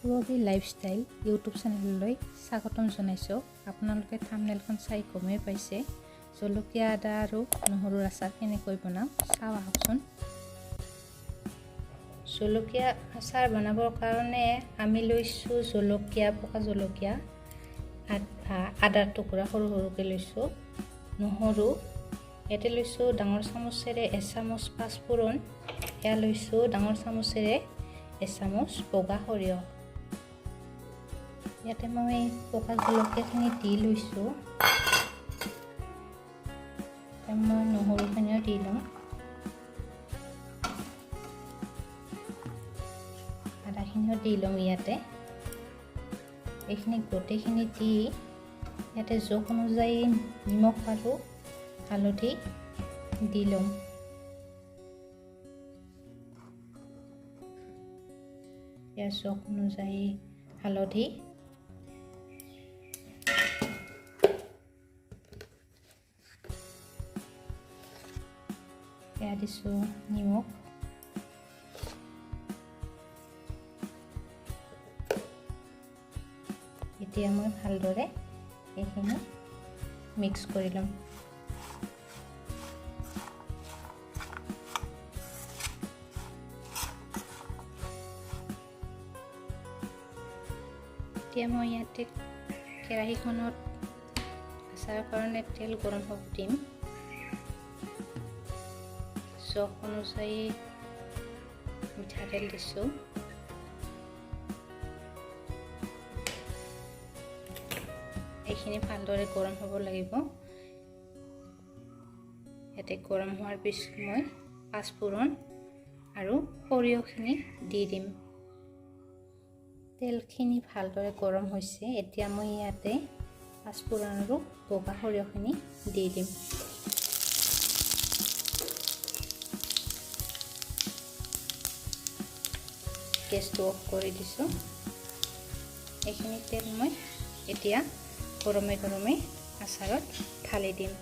Purabi lifestyle YouTube চেনেললৈ স্বাগতম জনাইছোঁ। আপোনালোকে থাম্বনেইলখন চাই গমেই পাইছে জলকীয়া আদা আৰু নহৰুৰ আচাৰ কেনেকৈ বনাওঁ চাওঁ আহকচোন। জলকীয়া আচাৰ বনাবৰ কাৰণে আমি লৈছোঁ জলকীয়া, পকা জলকীয়া, আদাৰ টুকুৰা সৰু সৰুকৈ লৈছোঁ, নহৰু ইয়াতে লৈছোঁ ডাঙৰ চামুচেৰে এচামুচ পাঁচফোৰণ, এয়া লৈছোঁ ডাঙৰ চামুচেৰে এচামুচ বগা সৰিয়হ। ইয়াতে মই পকা জলকীয়াখিনি দি লৈছোঁ, মই নহৰুখিনিও দি লওঁ, আদাখিনিও দি লওঁ। ইয়াতে এইখিনি গোটেইখিনি দি ইয়াতে জোখ অনুযায়ী নিমখ আৰু হালধি দি লওঁ। ইয়াৰ জোখ অনুযায়ী হালধি, এয়া দিছোঁ নিমখ, এতিয়া মই ভালদৰে এইখিনি মিক্স কৰি ল'ম। এতিয়া মই ইয়াতে কেৰাহীখনত আচাৰৰ কাৰণে তেল গৰম হ'ব দিম। জোখ অনুযায়ী মিঠাতেল দিছোঁ, এইখিনি ভালদৰে গৰম হ'ব লাগিব। ইয়াতে গৰম হোৱাৰ পিছত মই পাঁচফোৰণ আৰু সৰিয়হখিনি দি দিম। তেলখিনি ভালদৰে গৰম হৈছে, এতিয়া মই ইয়াতে পাঁচফোৰণ আৰু বগা সৰিয়হখিনি দি দিম। গেছটো অফ কৰি দিছোঁ। এইখিনি তেল মই এতিয়া গৰমে গৰমে আচাৰত ঢালি দিম।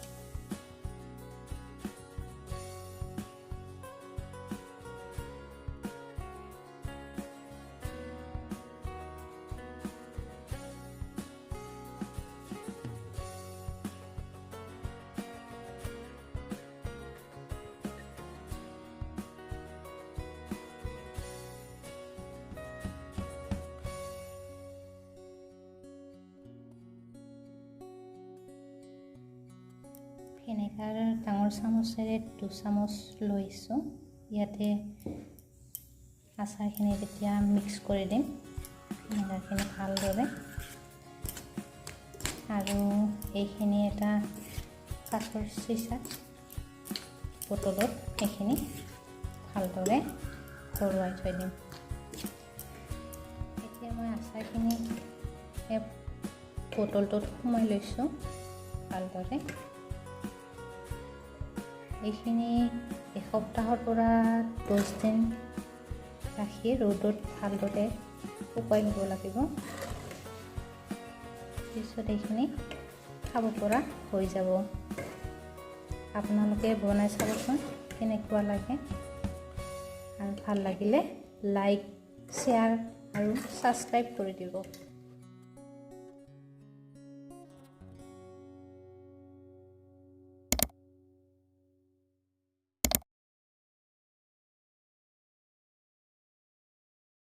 ভিনেগাৰ ডাঙৰ চামুচেৰে 2 চামুচ লৈছোঁ। ইয়াতে আচাৰখিনি এতিয়া মিক্স কৰি দিম ভিনেগাৰখিনি ভালদৰে, আৰু এইখিনি এটা কাঁচৰ চিচাত বটলত এইখিনি ভালদৰে ভৰোৱাই থৈ দিম। এতিয়া মই আচাৰখিনি বটলটোত সোমাই লৈছোঁ ভালদৰে। এইখিনি এসপ্তাহৰ পৰা 10 দিন ৰাখি ৰ'দত ভালদৰে শুকুৱাই ল'ব লাগিব। পিছত এইখিনি খাব পৰা হৈ যাব। আপোনালোকে বনাই চাবচোন কেনেকুৱা লাগে, আৰু ভাল লাগিলে লাইক, শ্বেয়াৰ আৰু ছাবস্ক্ৰাইব কৰি দিব।